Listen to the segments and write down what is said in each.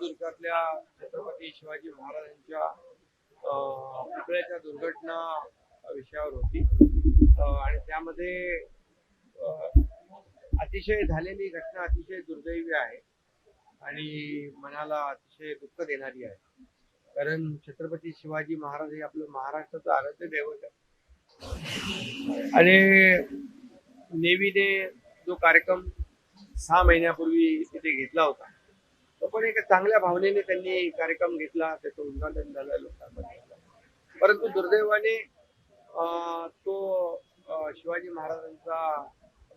सिंधुदुर्गातल्या छत्रपती शिवाजी महाराजांच्या पुतळ्याच्या दुर्घटना विषयावर होती आणि त्यामध्ये अतिशय झालेली घटना अतिशय दुर्दैवी आहे आणि मनाला अतिशय दुःख देणारी आहे. कारण छत्रपती शिवाजी महाराज हे आपलं महाराष्ट्राचं आराध्य दैवत आहे आणि नेव्हीने जो कार्यक्रम 6 महिन्यापूर्वी तिथे घेतला होता तो पण एका चांगल्या भावनेने त्यांनी कार्यक्रम घेतला, त्याचं उद्घाटन झालं, लोकांमध्ये झालं. परंतु दुर्दैवाने तो शिवाजी महाराजांचा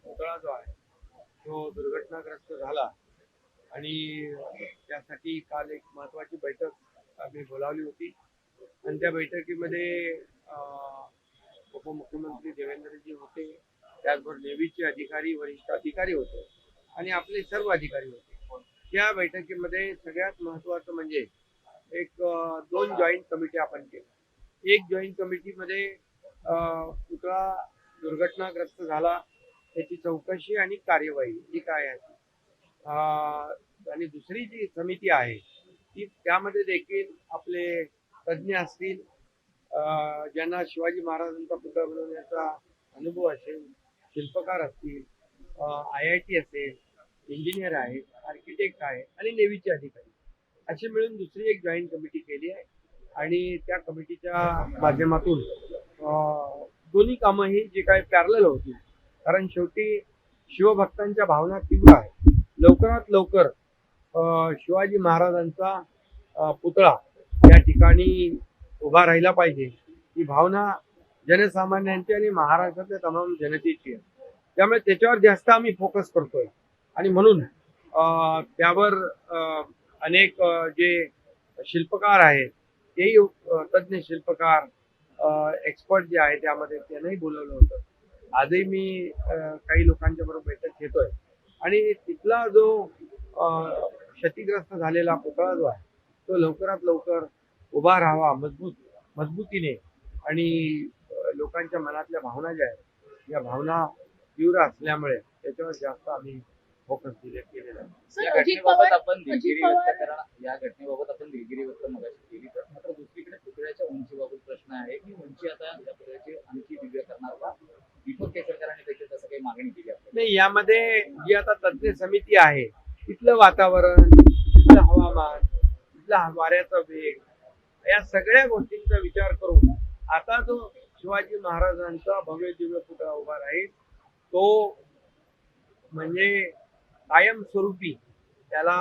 पुतळा जो आहे तो दुर्घटनाग्रस्त झाला आणि त्यासाठी काल एक महत्वाची बैठक आम्ही बोलावली होती आणि त्या बैठकीमध्ये उपमुख्यमंत्री देवेंद्रजी होते, त्याचबरोबर नेव्हीचे अधिकारी, वरिष्ठ अधिकारी होते आणि आपले सर्व अधिकारी होते. त्या बैठकीमध्ये सगळ्यात महत्वाचं म्हणजे एक 2 जॉईंट कमिटी आपण केली. एक जॉईंट कमिटीमध्ये पुतळा दुर्घटनाग्रस्त झाला त्याची चौकशी आणि कार्यवाही ही काय आहे आणि दुसरी जी समिती आहे ती त्यामध्ये देखील आपले तज्ज्ञ असतील, ज्यांना शिवाजी महाराजांचा पुतळा बनवण्याचा अनुभव असेल, शिल्पकार असतील, IIT असेल, इंजिनियर आहे, आर्किटेक्ट आहे आणि नेव्हीचे अधिकारी असे मिळून दुसरी एक जॉईंट कमिटी केली आहे आणि त्या कमिटीच्या माध्यमातून दोन्ही कामं ही जी काही पॅरलल होती, कारण शेवटी शिवभक्तांच्या भावना तीव्र आहे. लवकरात लवकर शिवाजी महाराजांचा पुतळा या ठिकाणी उभा राहिला पाहिजे ही भावना जनसामान्यांची आणि महाराष्ट्रातल्या तमाम जनतेची आहे. त्यामुळे त्याच्यावर जास्त आम्ही फोकस करतोय आणि म्हणून त्यावर अनेक जे शिल्पकार आहेत तेही तज्ज्ञ शिल्पकार एक्सपर्ट जे आहे त्यामध्ये त्यांनाही बोलवलं होतं. आजही मी काही लोकांच्या बरोबर बैठक घेतोय आणि तिथला जो क्षतिग्रस्त झालेला पुतळा जो आहे तो लवकरात लवकर उभा राहावा मजबूतीने आणि लोकांच्या मनातल्या भावना ज्या आहेत या भावना तीव्र असल्यामुळे त्याच्यावर जास्त आम्ही फोकस केलेला आहे. या घटनेबाबत आपण दिलगिरी व्यक्त मगाशी केली, तर मात्र दुसरीकडे पुतळ्याच्या उंचीबाबत प्रश्न आहे की उंची आता या पुतळ्याची आणखी दिव्य करणार का? दीपक केसरकरांनी देखील तसं काही मागणी केली आहे. नाही, यामध्ये जी आता तज्ज्ञ समिती आहे तिथलं वातावरण, तिथलं हवामान, तिथला वाऱ्याचा वेग या सगळ्या गोष्टींचा विचार करून आता जो शिवाजी महाराजांचा भव्य दिव्य पुतळा उभा राहील तो म्हणजे कायमस्वरूपी त्याला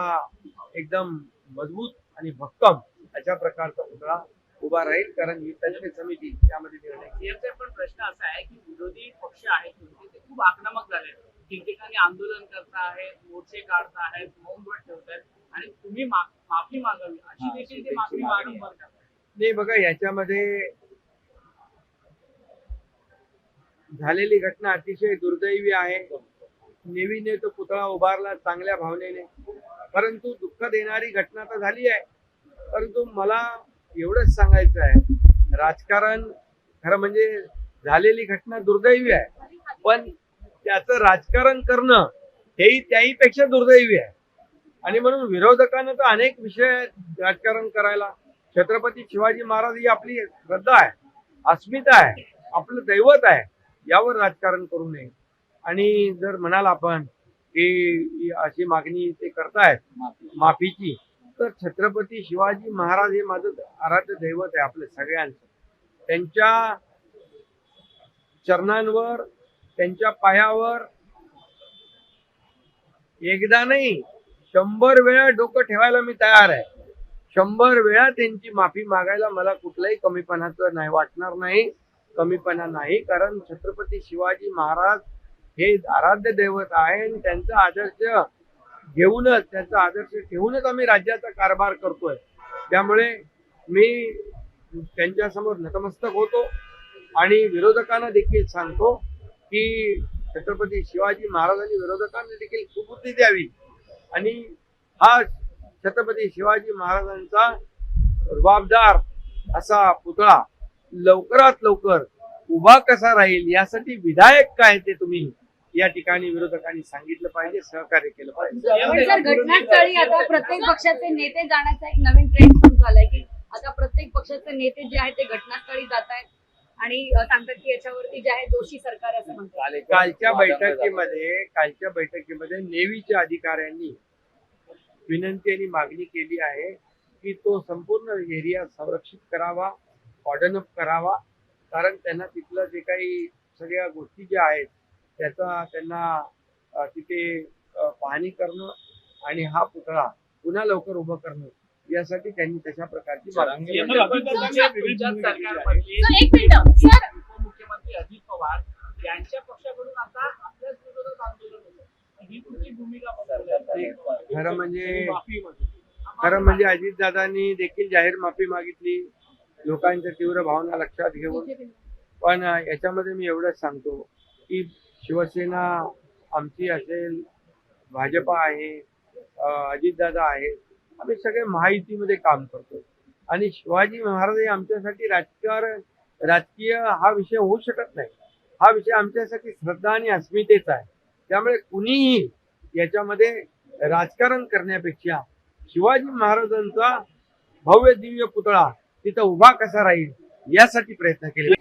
एकदम मजबूत आणि भक्कम अशा प्रकारचा पुतळा उभा राहील, कारण ही तज्ज्ञ समिती त्यामध्ये निर्णय. पण प्रश्न असा आहे की विरोधी पक्ष आहेत ते खूप आक्रमक झाले, ठिकठिकाणी आंदोलन करतायत, मोर्चे काढतायत, मौनव्रत ठेवतायत आणि तुम्ही माफी मागावी अशी देखील ते माफी वारंवार करतात. नाही बघा, याच्यामध्ये झालेली घटना अतिशय दुर्दैवी आहे. नेव्हीने तो पुतळा उभारला चांगल्या भावनेने, परंतु दुःख देणारी घटना तर झाली आहे. परंतु मला एवढंच सांगायचं आहे, राजकारण खरं म्हणजे झालेली घटना दुर्दैवी आहे, पण त्याचं राजकारण करणं हेही त्याहीपेक्षा दुर्दैवी आहे. आणि म्हणून विरोधकांना तर अनेक विषय राजकारण करायला, छत्रपती शिवाजी महाराज ही आपली श्रद्धा आहे, अस्मिता आहे, आपलं दैवत आहे, यावर राजकारण करू नये. आणि जर म्हणाल आपण की अशी मागणी ते करतायत माफीची, तर छत्रपती शिवाजी महाराज हे माझं आराध्य दैवत आहे आपल्या सगळ्यांचं. त्यांच्या चरणांवर, त्यांच्या पायावर एकदा नाही 100 वेळा डोकं ठेवायला मी तयार आहे. 100 वेळा त्यांची माफी मागायला मला कुठल्याही कमीपणाचं नाही वाटणार नाही, कमीपणा नाही. कारण छत्रपती शिवाजी महाराज हे आराध्य दैवत आहे आणि त्यांचा आदर्श घेऊनच, त्यांचा आदर्श ठेवूनच आम्ही राज्याचा कारभार करतोय. त्यामुळे मी त्यांच्यासमोर नतमस्तक होतो आणि विरोधकांना देखील सांगतो की छत्रपती शिवाजी महाराजांनी विरोधकांना देखील सुबुद्धी द्यावी आणि हा छत्रपती शिवाजी महाराजांचा रुबाबदार असा पुतळा लवकरात लवकर उभा कसा राहील यासाठी विधायक काय ते तुम्ही या ठिकाणी विरोधकांनी सांगितलं पाहिजे, सहकार्य केलं पाहिजे. पण सर घटनास्थळी आता प्रत्येक पक्षाचे नेते जाण्याचा एक नवीन ट्रेंड सुरू झालाय की आता प्रत्येक पक्षाचे नेते जे आहेत ते घटनास्थळी जात आहेत आणि सांगतात की याच्यावरती जे आहे दोषी सरकार आहे असं म्हणतात. कालच्या बैठकीमध्ये नेव्हीच्या अधिकाऱ्यांनी विनंती आणि मागणी केली आहे की तो संपूर्ण एरिया संरक्षित करावा, कॉर्डन अप करावा, कारण त्यांना तिथलं जे काही सगळ्या गोष्टी ज्या आहेत त्याचा त्यांना तिथे पाहणी करणं आणि हा पुतळा पुन्हा लवकर उभं करणं यासाठी त्यांनी तशा प्रकारची मागणी केली. तुमच्या सरकारमध्ये एक मिनिट सर उपमुख्यमंत्री अजित पवार यांच्या पक्षाकडून आता आपल्याच विरोधात आंदोलन होतं. ही तुमची भूमिका बदलली. खरं म्हणजे अजितदादांनी देखील जाहीर माफी मागितली लोकांच्या तीव्र भावना लक्षात घेऊन. पण याच्यामध्ये मी एवढंच सांगतो की शिवसेना आमची असेल, भाजपा आहे, अजितदादा आहे, आम्ही सगळे महायुतीमध्ये काम करतो आणि शिवाजी महाराज हे आमच्यासाठी राजकीय हा विषय होऊ शकत नाही. हा विषय आमच्यासाठी श्रद्धा आणि अस्मितेचा आहे. त्यामुळे कुणीही याच्यामध्ये राजकारण करण्यापेक्षा शिवाजी महाराजांचा भव्य दिव्य पुतळा तिथं उभा कसा राहील यासाठी प्रयत्न केले.